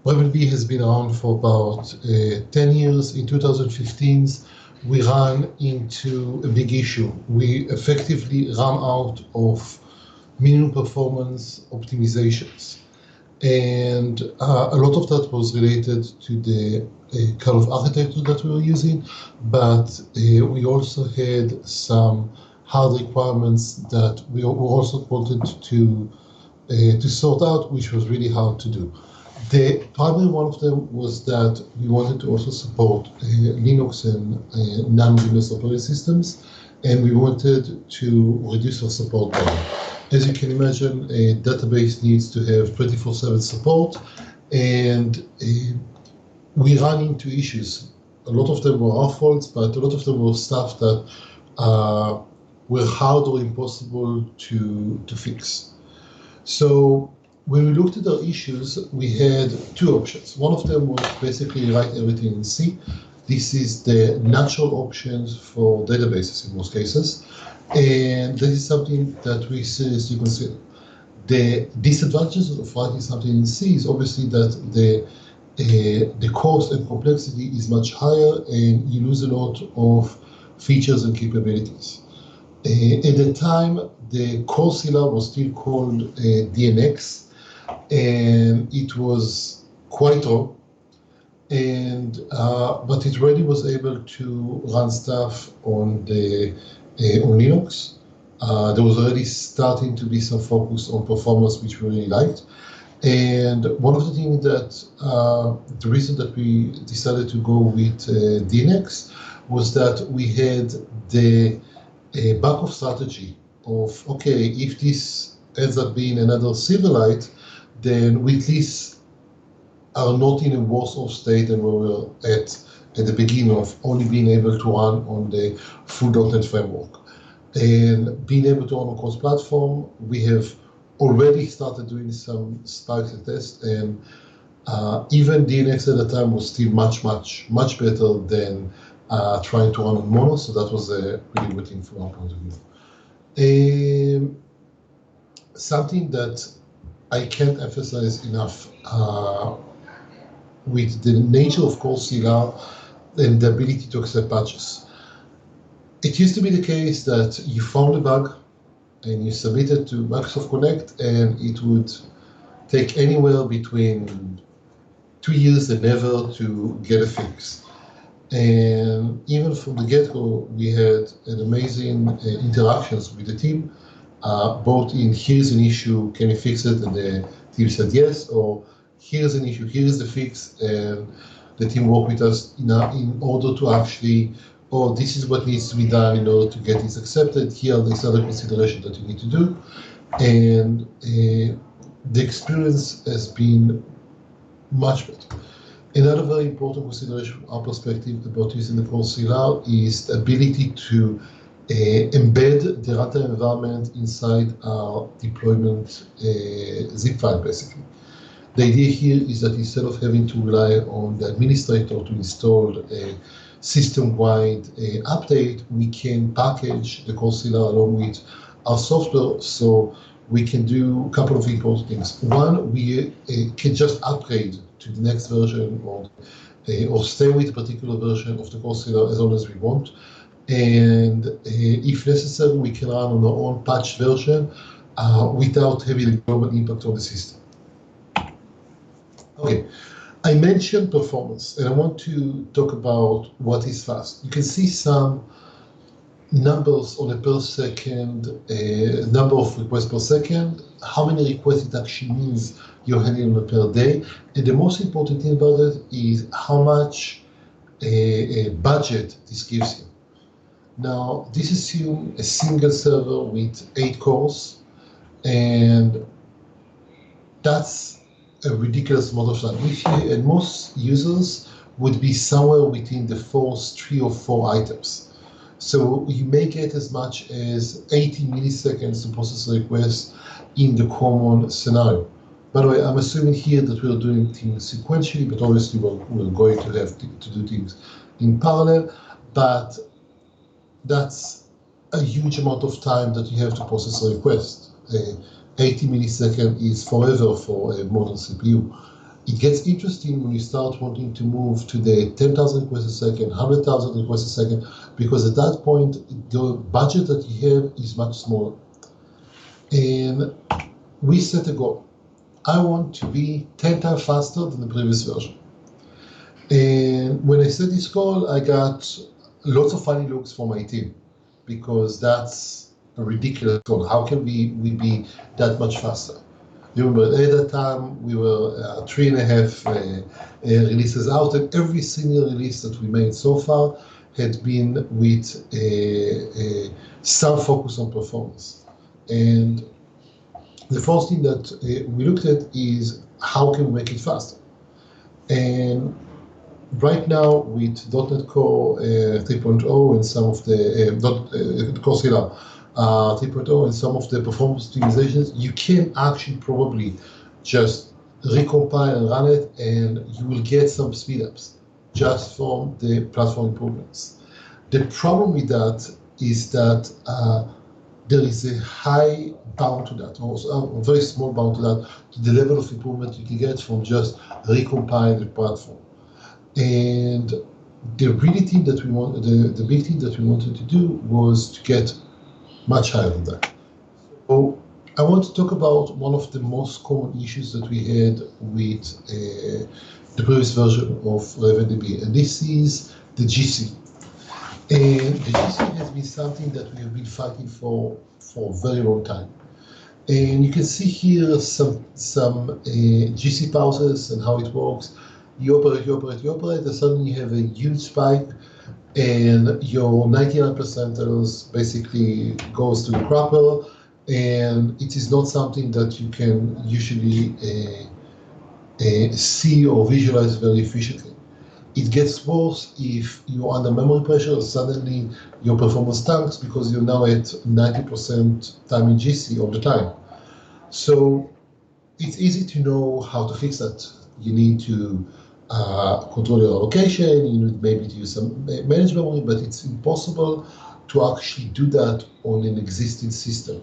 RabbitB has been around for about 10 years. In 2015, we ran into a big issue. We effectively ran out of minimum performance optimizations. And a lot of that was related to the kind of architecture that we were using, but we also had some hard requirements that we also wanted to sort out, which was really hard to do. The primary one of them was that we wanted to also support Linux and non-Linux operating systems, and we wanted to reduce our support time. As you can imagine, a database needs to have 24/7 support, and we ran into issues. A lot of them were our faults, but a lot of them were stuff that were hard or impossible to fix. So when we looked at our issues, we had two options. One of them was basically write everything in C. This is the natural options for databases in most cases. And this is something that we seriously consider. The disadvantages of writing something in C is obviously that the cost and complexity is much higher, and you lose a lot of features and capabilities. At the time, the core CLR was still called DNX, and it was quite raw. And but it really was able to run stuff on Linux. There was already starting to be some focus on performance, which we really liked. And one of the things that the reason that we decided to go with DNX was that we had the backup strategy of, okay, if this ends up being another Silverlight, then we at least are not in a worse off state than where we were at the beginning of only being able to run on the full .NET framework. And being able to run on cross-platform, we have already started doing some spikes and tests, and even DNX at the time was still much better than trying to run on mono, so that was a really good thing from our point of view. Something that I can't emphasize enough with the nature of core CLR and the ability to accept patches. It used to be the case that you found a bug and you submit it to Microsoft Connect, and it would take anywhere between 2 years and never to get a fix. And even from the get-go, we had an amazing interactions with the team, both in here's an issue, can you fix it? And the team said yes, or here's an issue, here's the fix, and the team worked with us in order to actually, oh, this is what needs to be done in order to get this accepted. Here are these other considerations that you need to do. And the experience has been much better. Another very important consideration from our perspective about using the core CLR is the ability to embed the runtime environment inside our deployment zip file, basically. The idea here is that instead of having to rely on the administrator to install a system-wide update, we can package the core CLR along with our software, so we can do a couple of important things. One, we can just upgrade to the next version or stay with a particular version of the core CLR as long as we want. And if necessary, we can run on our own patched version without having a global impact on the system. Okay, I mentioned performance, and I want to talk about what is fast. You can see some numbers on a per second, number of requests per second, how many requests it actually means you're handling per day. And the most important thing about it is how much budget this gives you. Now, this assumes a single server with 8 cores, and that's a ridiculous amount of time. And most users would be somewhere within the first 3 or 4 items. So you may get as much as 80 milliseconds to process a request in the common scenario. By the way, I'm assuming here that we're doing things sequentially, but obviously we're going to have to do things in parallel. But that's a huge amount of time that you have to process a request. 80 milliseconds is forever for a modern CPU. It gets interesting when you start wanting to move to the 10,000 requests a second, 100,000 requests a second, because at that point, the budget that you have is much smaller. And we set a goal. I want to be 10 times faster than the previous version. And when I set this goal, I got lots of funny looks from my team, because that's a ridiculous goal. How can we be that much faster? You remember at that time we were 3.5 releases out, and every single release that we made so far had been with some focus on performance. And the first thing that we looked at is how can we make it faster. And right now with .NET Core 3.0 and some of the Core Scala 3.0 and some of the performance optimizations, you can actually probably just recompile and run it, and you will get some speed ups just from the platform improvements. The problem with that is that there is a high bound to that, or a very small bound to that, to the level of improvement you can get from just recompiling the platform. And the really thing that we want, the big thing that we wanted to do was to get much higher than that. So I want to talk about one of the most common issues that we had with the previous version of RavenDB, and this is the GC. And the GC has been something that we have been fighting for a very long time. And you can see here some GC pausas and how it works. You operate, and suddenly you have a huge spike, and your 99% basically goes to the crapper, and it is not something that you can usually see or visualize very efficiently. It gets worse if you're under memory pressure. Suddenly your performance tanks because you're now at 90% time in GC all the time. So it's easy to know how to fix that. You need to control your allocation, you need maybe to use some managed memory, but it's impossible to actually do that on an existing system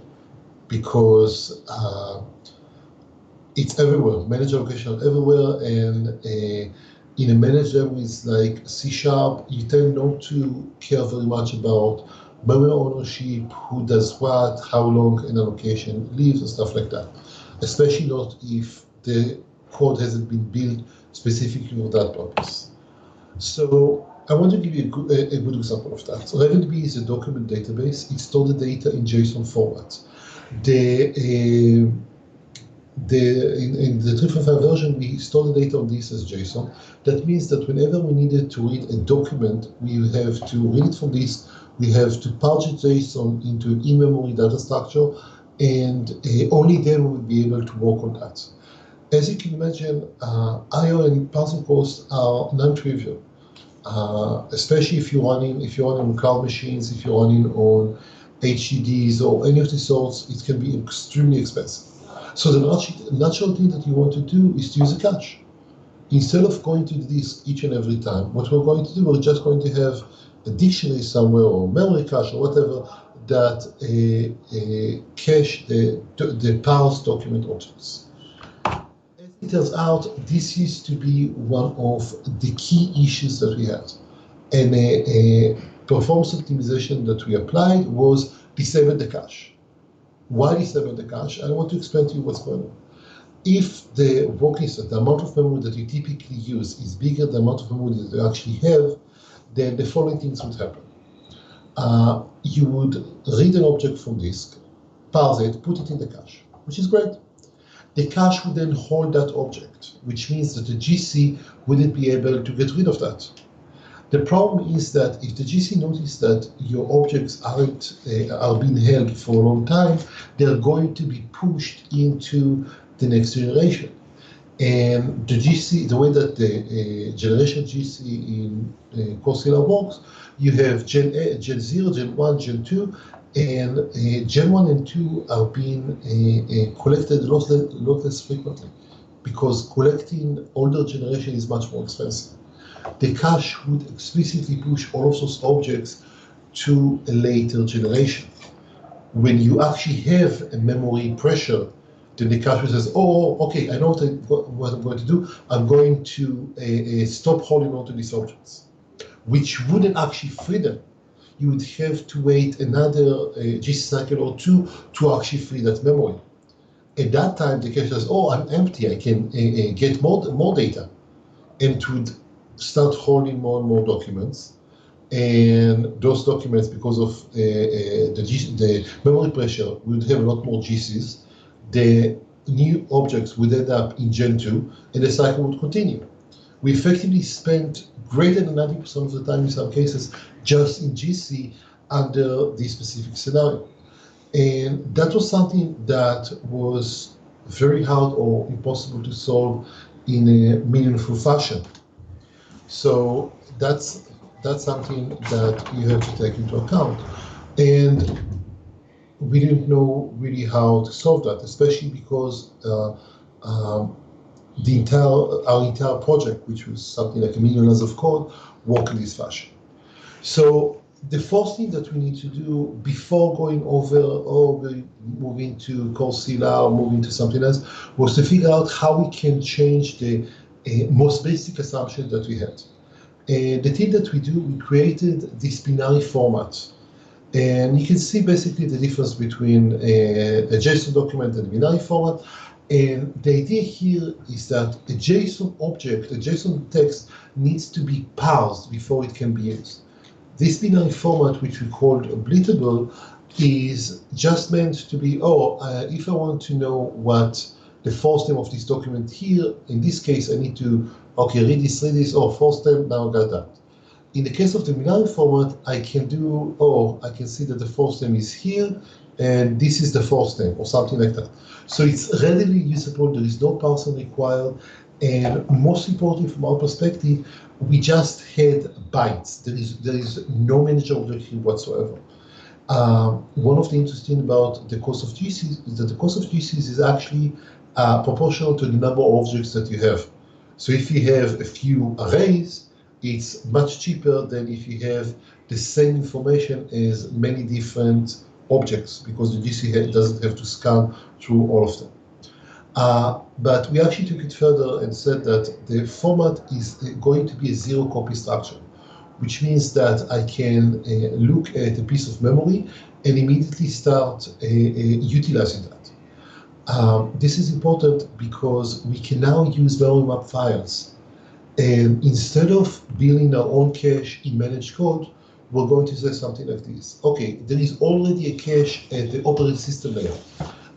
because it's everywhere. Managed allocation everywhere, and in a managed with like C#, you tend not to care very much about memory ownership, who does what, how long an allocation lives, and stuff like that. Especially not if the code hasn't been built specifically for that purpose. So I want to give you a good example of that. So RavenDB is a document database. It stores the data in JSON format. In the 3.5 version, we store the data on this as JSON. That means that whenever we needed to read a document, we have to read it from this. We have to parse JSON into an in-memory data structure, and only then we will be able to work on that. As you can imagine, I/O and parsing costs are non-trivial, especially if you're running on cloud machines, if you're running on HDDs or any of the sorts. It can be extremely expensive. So the natural thing that you want to do is to use a cache. Instead of going to the disk each and every time, what we're going to do, we're just going to have a dictionary somewhere or memory cache or whatever that cache the parsed document objects. As it turns out, this used to be one of the key issues that we had. And a performance optimization that we applied was disable the cache. Why disable the cache? I want to explain to you what's going on. If the working set, the amount of memory that you typically use is bigger than the amount of memory that you actually have, then the following things would happen. You would read an object from disk, parse it, put it in the cache, which is great. The cache would then hold that object, which means that the GC wouldn't be able to get rid of that. The problem is that if the GC notices that your objects are being held for a long time, they're going to be pushed into the next generation. And the GC, the way that the generation GC in Core Scala works, you have Gen 0, Gen 1, Gen 2, and Gen 1 and 2 are being collected a lot less frequently because collecting older generation is much more expensive. The cache would explicitly push all of those objects to a later generation. When you actually have a memory pressure, then the cache says, oh, okay, I know what I'm going to do. I'm going to stop holding on to these objects, which wouldn't actually free them. You would have to wait another GC cycle or two to actually free that memory. At that time, the cache says, oh, I'm empty. I can get more data. And it would start holding more and more documents. And those documents, because of the memory pressure, would have a lot more GCs. The new objects would end up in Gen 2, and the cycle would continue. We effectively spent greater than 90% of the time in some cases just in GC under this specific scenario. And that was something that was very hard or impossible to solve in a meaningful fashion. So that's something that you have to take into account. And we didn't know really how to solve that, especially because our entire project, which was something like 1 million lines of code, worked in this fashion. So the first thing that we need to do before going over, or we moving to Coursera or moving to something else, was to figure out how we can change the most basic assumptions that we had. And the thing that we do, we created this binary format. And you can see basically the difference between a JSON document and a binary format. And the idea here is that a JSON object, a JSON text, needs to be parsed before it can be used. This binary format, which we called blittable, is just meant to be, if I want to know what the first name of this document here, in this case, I need to, read this, first name, now I got that. In the case of the binary format, I can do, I can see that the first name is here, and this is the first name, or something like that. So it's readily usable, there is no parsing required, and most importantly from our perspective, we just had bytes. There is no manager object here whatsoever. One of the interesting about the cost of GCs is that the cost of GCs is actually proportional to the number of objects that you have. So if you have a few arrays, it's much cheaper than if you have the same information as many different objects, because the GC doesn't have to scan through all of them. But we actually took it further and said that the format is going to be a zero copy structure, which means that I can look at a piece of memory and immediately start utilizing that. This is important because we can now use memory map files. And instead of building our own cache in managed code, we're going to say something like this. Okay, there is already a cache at the operating system layer.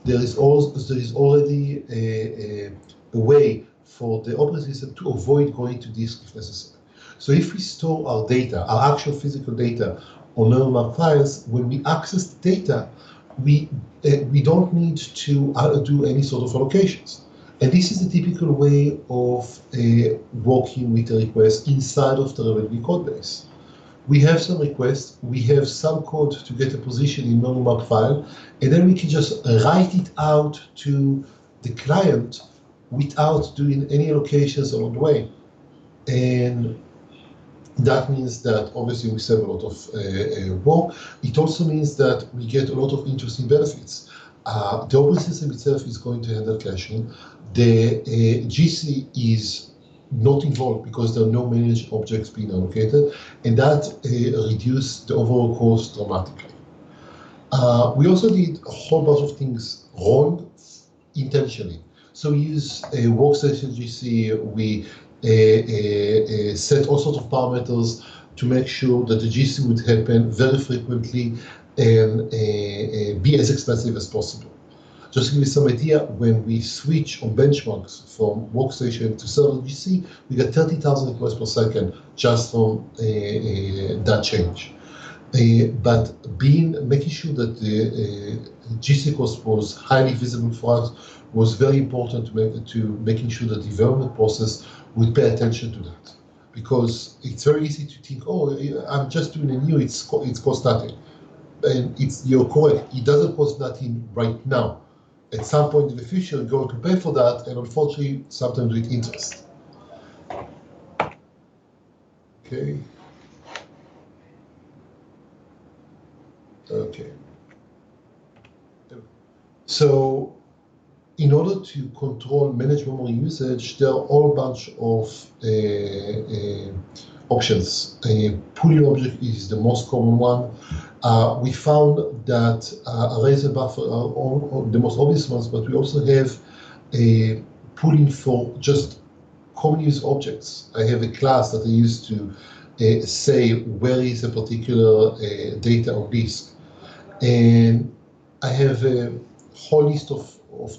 There is already a way for the operating system to avoid going to disk if necessary. So if we store our data, our actual physical data on memory map files, when we access the data, we don't need to do any sort of allocations. And this is the typical way of working with a request inside of the RabbitMQ code base. We have some requests, we have some code to get a position in memory map file, and then we can just write it out to the client without doing any allocations along the way. And that means that obviously we save a lot of work. It also means that we get a lot of interesting benefits. The operating system itself is going to handle caching. The GC is not involved because there are no managed objects being allocated, and that reduced the overall cost dramatically. We also did a whole bunch of things wrong intentionally. So we use a workstation GC, we set all sorts of parameters to make sure that the GC would happen very frequently and be as expensive as possible. Just to give you some idea, when we switch on benchmarks from workstation to server GC, we get 30,000 requests per second just from that change. But making sure that the GC cost was highly visible for us was very important to making sure that the development process would pay attention to that. Because it's very easy to think, I'm just doing a new, it's cost nothing. And you're correct, it doesn't cost nothing right now. At some point in the future, you're going to pay for that, and unfortunately, sometimes with interest. Okay. Okay. So, in order order to control manage memory usage, there are a whole bunch of options. Pooling object is the most common one. We found that arrays and buffer are the most obvious ones, but we also have a pooling for just common use objects. I have a class that I use to say where is a particular data on disk. And I have a whole list of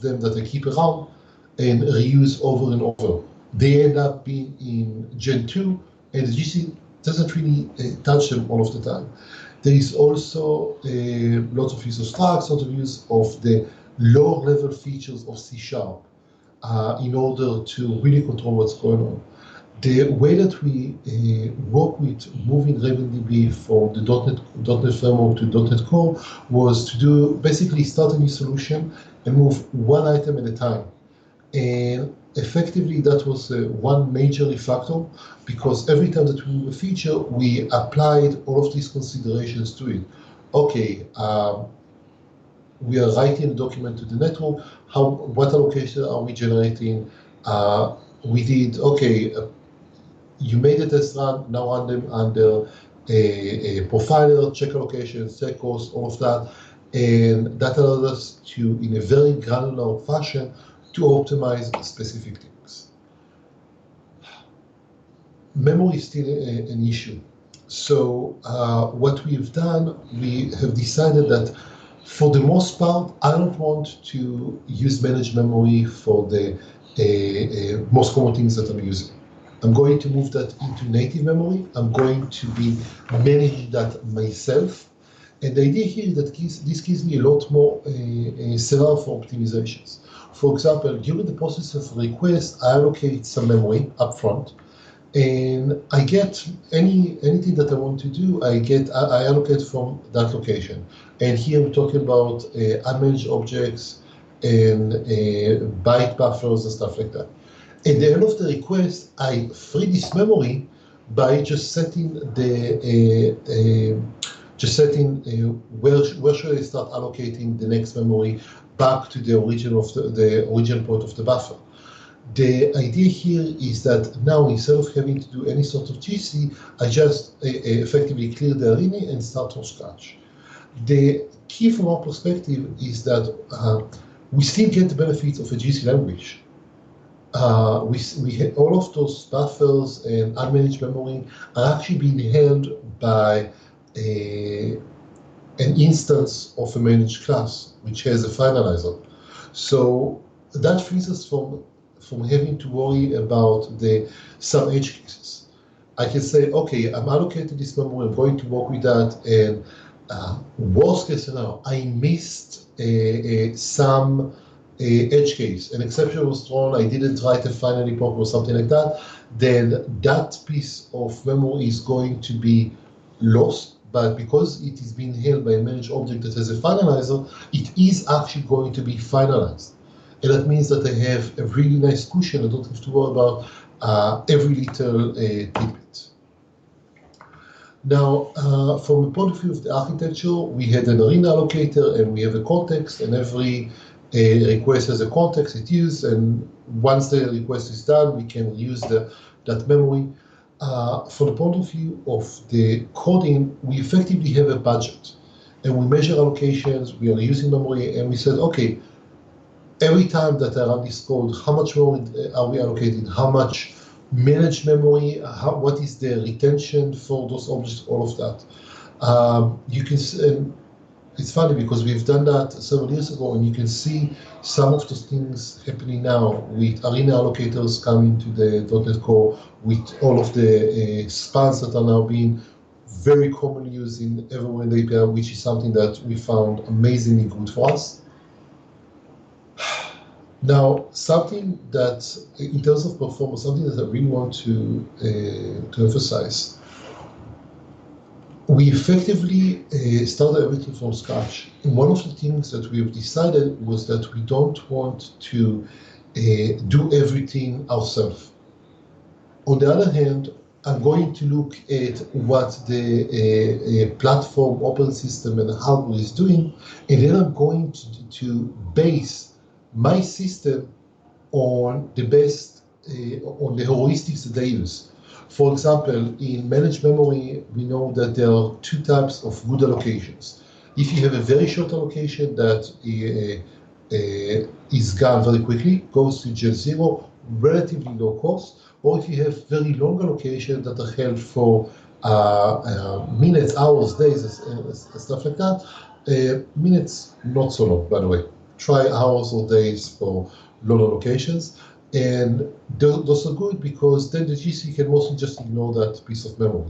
them that I keep around and reuse over and over. They end up being in Gen 2, and the GC doesn't really touch them all of the time. There is also lots of use of structs, lots of use of the lower level features of C# in order to really control what's going on. The way that we work with moving RavenDB from the .NET Framework to .NET Core was to do basically start a new solution and move one item at a time. And effectively, that was one major refactor, because every time that we move a feature, we applied all of these considerations to it. Okay, we are writing a document to the network. What allocation are we generating? We did, okay, you made a test run, now run them under a profiler, check allocations, check costs, all of that. And that allowed us to, in a very granular fashion, to optimize specific things. Memory is still an issue. So what we've done, we have decided that for the most part, I don't want to use managed memory for the most common things that I'm using. I'm going to move that into native memory. I'm going to be managing that myself. And the idea here is that this gives me a lot more scenario for optimizations. For example, during the process of request, I allocate some memory upfront, and I get anything that I want to do, I allocate from that location. And here we're talking about unmanaged objects and byte buffers and stuff like that. At the end of the request, I free this memory by just setting where should I start allocating the next memory back to the origin point of the buffer. The idea here is that now, instead of having to do any sort of GC, I just effectively clear the arena and start from scratch. The key from our perspective is that we still get the benefits of a GC language. We all of those buffers and unmanaged memory are actually being held by an instance of a managed class, which has a finalizer. So that frees us from having to worry about some edge cases. I can say, okay, I'm allocated this memory, I'm going to work with that, and worst case scenario, I missed some edge case, an exception was thrown, I didn't write a final report or something like that, then that piece of memory is going to be lost. But because it is being held by a managed object that has a finalizer, it is actually going to be finalized. And that means that I have a really nice cushion. I don't have to worry about every little tidbit. Now, from the point of view of the architecture, we had an arena allocator and we have a context, and every request has a context it uses, and once the request is done, we can use that memory. From the point of view of the coding, we effectively have a budget, and we measure allocations, we are using memory, and we said, okay, every time that I run this code, how much memory are we allocating? How much managed memory? What is the retention for those objects? All of that. You can see, it's funny because we've done that several years ago, and you can see some of those things happening now with arena allocators coming to the .NET Core, with all of the spans that are now being very commonly used everywhere in the API, which is something that we found amazingly good for us. Now, something that, in terms of performance, something that I really want to emphasize, we effectively started everything from scratch. And one of the things that we have decided was that we don't want to do everything ourselves. On the other hand, I'm going to look at what the platform, operating system, and hardware is doing, and then I'm going to base my system on the best, on the heuristics that they use. For example, in managed memory, we know that there are two types of good allocations. If you have a very short allocation that is gone very quickly, goes to just zero, relatively low cost, or if you have very long allocations that are held for minutes, hours, days, stuff like that. Minutes, not so long, by the way. Try hours or days for long allocations. And those are good because then the GC can mostly just ignore that piece of memory.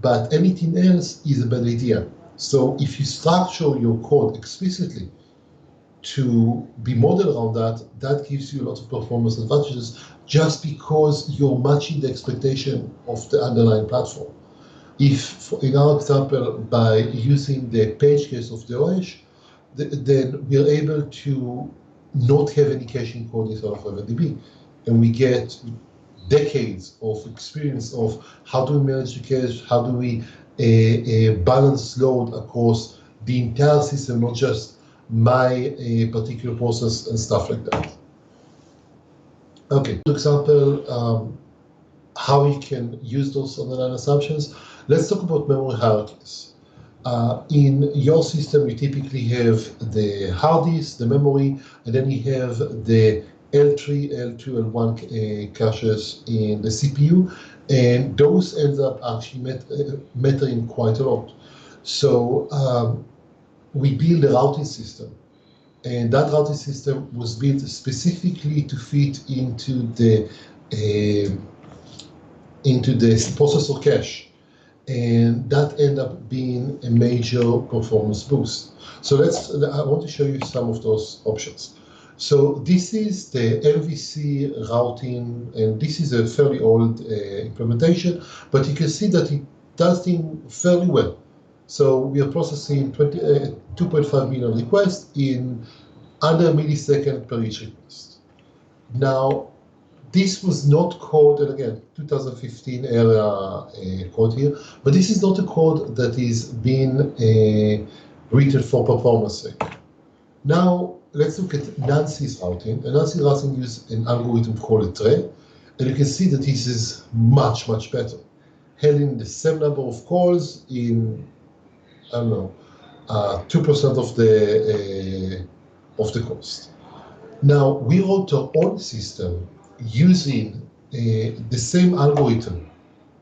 But anything else is a bad idea. So if you structure your code explicitly to be modeled around that, that gives you a lot of performance advantages just because you're matching the expectation of the underlying platform. If, in our example, by using the page case of the OS, then we're able to not have any caching code inside of RavenDB. And we get decades of experience of how do we manage the cache, how do we balance load across the entire system, not just my particular process and stuff like that. Okay, for example, how you can use those underlying assumptions. Let's talk about memory hierarchies. In your system, you typically have the hard disk, the memory, and then you have the L3, L2, L1 caches in the CPU, and those end up actually mattering quite a lot. So we build a routing system, and that routing system was built specifically to fit into the processor cache. And that ended up being a major performance boost. So I want to show you some of those options. So this is the MVC routing, and this is a fairly old implementation, but you can see that it does things fairly well. So we are processing 2.5 million requests in under a millisecond per each request. Now, this was not code, and again, 2015 era code here, but this is not a code that is being written for performance sake. Now, let's look at Nancy's routing. And Nancy's routing uses an algorithm called a tray, and you can see that this is much, much better. Handling the same number of calls in, I don't know, 2% of the cost. Now, we wrote our own system using the same algorithm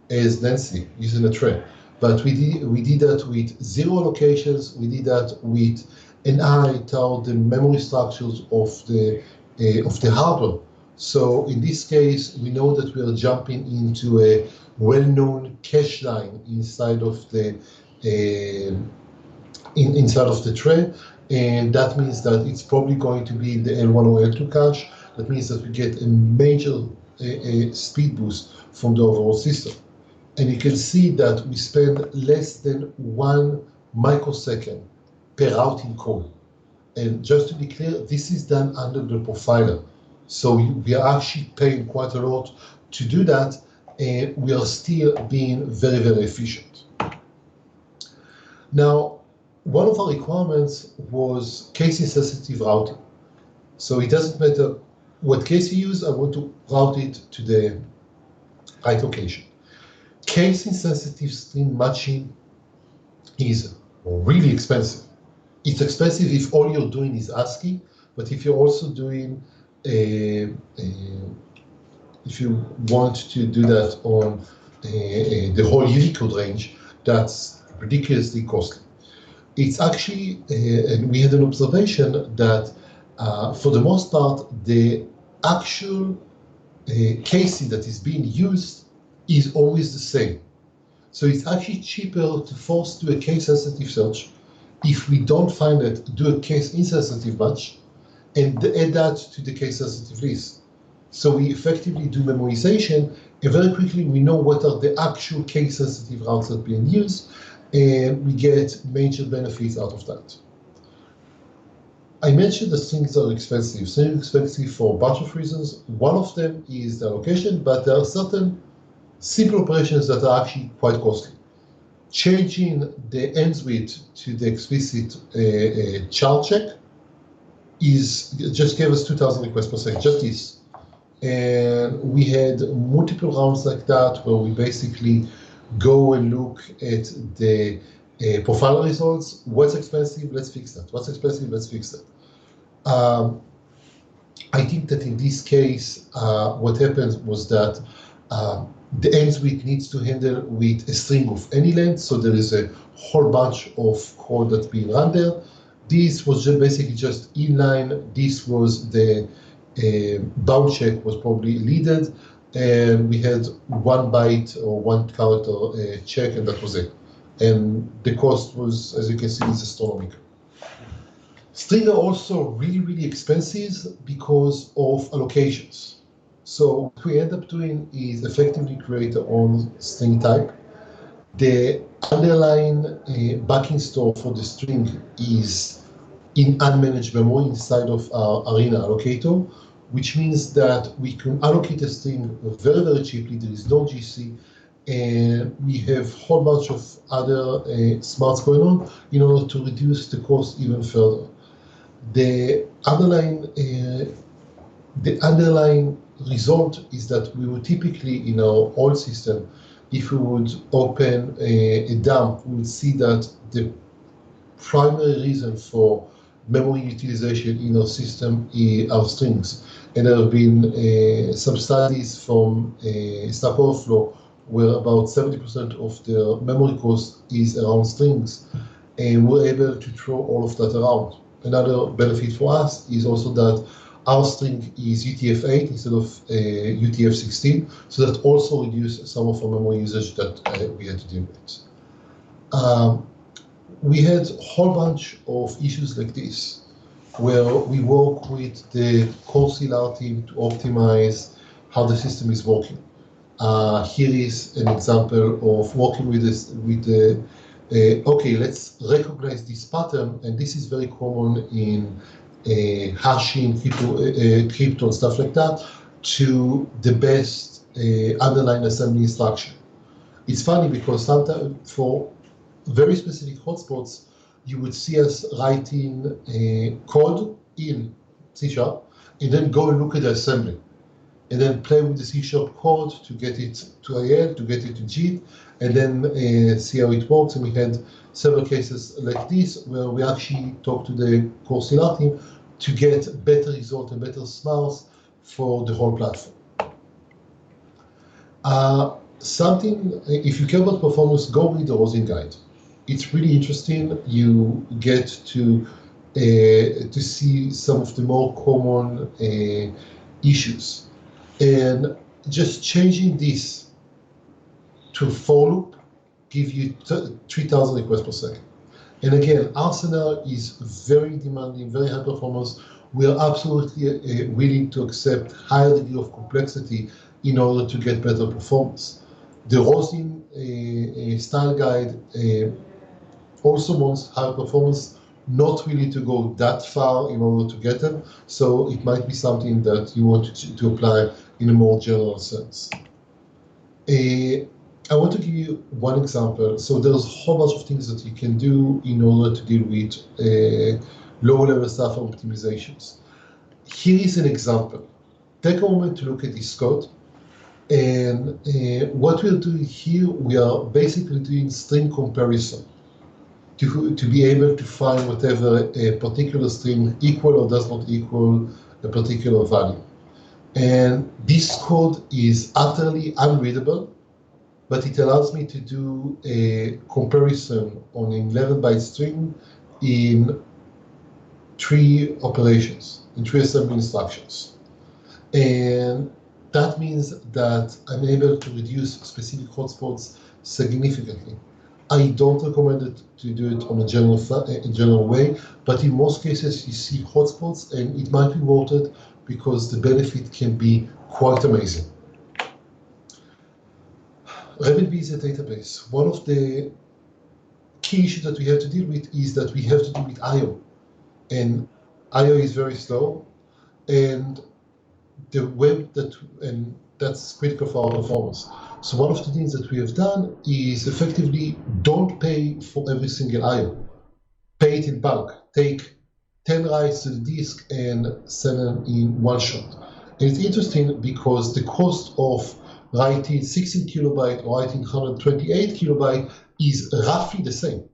as Nancy, using a tray. But we did that with zero allocations. We did that with an eye toward the memory structures of the hardware. So in this case, we know that we are jumping into a well-known cache line inside of the tray, and that means that it's probably going to be the L1 or L2 cache. That means that we get a major speed boost from the overall system. And you can see that we spend less than 1 microsecond per routing call. And just to be clear, this is done under the profiler. So we are actually paying quite a lot to do that, and we are still being very, very efficient. Now, one of our requirements was case-insensitive routing. So it doesn't matter what case you use, I want to route it to the right location. Case-insensitive string matching is really expensive. It's expensive if all you're doing is ASCII, but if you're also doing if you want to do that on the whole Unicode range, that's ridiculously costly. It's actually, and we had an observation that for the most part, the actual casing that is being used is always the same. So it's actually cheaper to force do a case-sensitive search. If we don't find it, do a case-insensitive match, and add that to the case-sensitive list. So we effectively do memorization, and very quickly we know what are the actual case-sensitive routes that are being used, and we get major benefits out of that. I mentioned that strings are expensive. Strings are expensive for a bunch of reasons. One of them is the allocation, but there are certain simple operations that are actually quite costly. Changing the ends width to the explicit char check just gave us 2,000 requests per second, just this. And we had multiple rounds like that where we basically go and look at the profile results. What's expensive? Let's fix that. What's expensive? Let's fix that. I think that in this case, what happened was that the end suite needs to handle with a string of any length, so there is a whole bunch of code that's being run there. This was basically just inline. This was the bound check was probably leaded, and we had 1 byte or 1 character check, and that was it. And the cost was, as you can see, is astronomical. Strings are also really, really expensive because of allocations. So what we end up doing is effectively create our own string type. The underlying backing store for the string is in unmanaged memory inside of our Arena allocator, which means that we can allocate a string very, very cheaply. There is no GC, and we have a whole bunch of other smarts going on in order to reduce the cost even further. The underlying result is that we would typically, in our old system, if we would open a dump, we would see that the primary reason for memory utilization in our system are strings. And there have been some studies from Stack Overflow where about 70% of their memory cost is around strings, and we're able to throw all of that around. Another benefit for us is also that our string is UTF-8 instead of UTF-16, so that also reduces some of our memory usage that we had to deal with. We had a whole bunch of issues like this, where we work with the core CLR team to optimize how the system is working. Here is an example of working with this, okay, let's recognize this pattern, and this is very common in hashing, crypto, and stuff like that, to the best underlying assembly instruction. It's funny because sometimes for very specific hotspots, you would see us writing code in C#, and then go and look at the assembly, and then play with the C# code to get it to AL, to get it to JIT, and then see how it works. And we had several cases like this where we actually talked to the core CLR team to get better result and better smarts for the whole platform. If you care about performance, go read the Rosin guide. It's really interesting. You get to see some of the more common issues. And just changing this to for loop give you 3,000 requests per second. And again, Arsenal is very demanding, very high performance. We are absolutely willing to accept higher degree of complexity in order to get better performance. The Rosin style guide also wants higher performance, not really to go that far in order to get them. So it might be something that you want to apply in a more general sense. I want to give you one example. So there's a whole bunch of things that you can do in order to deal with low-level stuff optimizations. Here is an example. Take a moment to look at this code. And what we're doing here, we are basically doing string comparison to be able to find whatever a particular string equal or does not equal a particular value. And this code is utterly unreadable, but it allows me to do a comparison on an 11-byte string in 3 operations, in 3 assembly instructions. And that means that I'm able to reduce specific hotspots significantly. I don't recommend it to do it on a general way, but in most cases you see hotspots, and it might be worth it because the benefit can be quite amazing. RabbitB is a database. One of the key issues that we have to deal with is that we have to deal with I/O, and I/O is very slow, and that's critical for our performance. So one of the things that we have done is effectively don't pay for every single I/O. Pay it in bulk. Take 10 writes to the disk and send them in one shot. And it's interesting because the cost of writing 16 kilobyte or writing 128 kilobyte is roughly the same,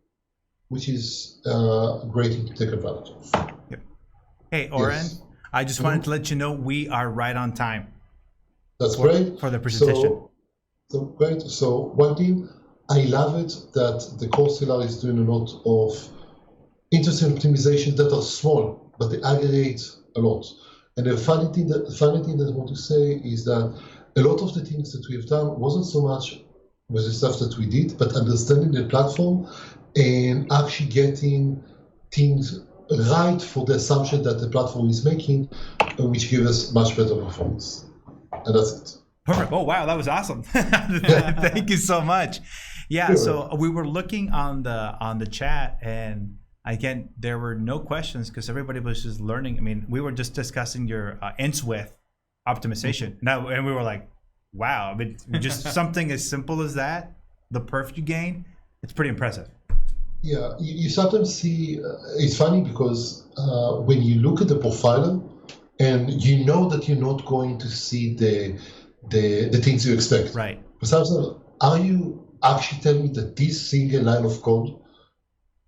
which is a great thing to take advantage of. Yep. Hey, Oren, Yes. I just wanted to let you know we are right on time. That's great. For the presentation. So great. So one thing, I love it that the Coursera is doing a lot of interesting optimizations that are small, but they aggregate a lot. And the funny thing that I want to say is that a lot of the things that we've done wasn't so much with the stuff that we did, but understanding the platform and actually getting things right for the assumption that the platform is making, which gives us much better performance. And that's it. Perfect. Oh, wow. That was awesome. Thank you so much. Yeah. Sure. So we were looking on the chat, and again, there were no questions because everybody was just learning. I mean, we were just discussing your ends width optimization. Now, and we were like, wow. I mean, just something as simple as that, the perf you gain, it's pretty impressive. Yeah, you sometimes see, it's funny because when you look at the profiler and you know that you're not going to see the things you expect. Right. But sometimes, are you actually telling me that this single line of code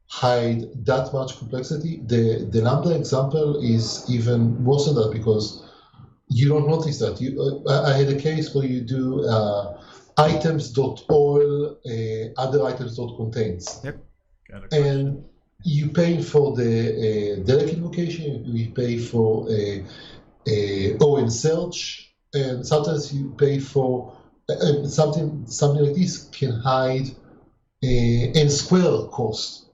hide that much complexity? The Lambda example is even worse than that because you don't notice that. I had a case where you do items.all, other items.contains. Yep. And you pay for the direct invocation, you pay for ON search, and sometimes you pay for something like this can hide n square cost.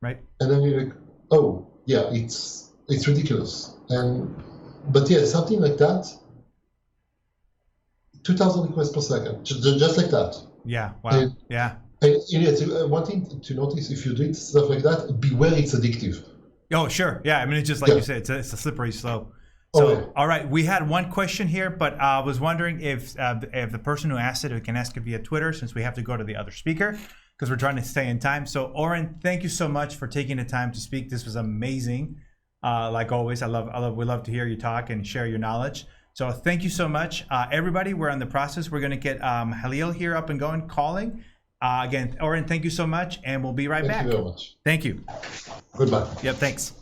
Right. And then you're like, oh yeah, it's ridiculous. But yeah, something like that, 2,000 requests per second, just like that. Yeah. Wow. Yeah. And one thing to notice, if you do stuff like that, beware it's addictive. Oh, sure. Yeah. I mean, it's just like you said, it's a slippery slope. So, all right, we had one question here, but I was wondering if the person who asked it, we can ask it via Twitter since we have to go to the other speaker because we're trying to stay in time. So, Oren, thank you so much for taking the time to speak. This was amazing. Like always, we love to hear you talk and share your knowledge. So, thank you so much, everybody. We're in the process. We're going to get Halil here up and going, calling. Again, Oren, thank you so much, and we'll be right back. Thank you very much. Thank you. Goodbye. Yep, thanks.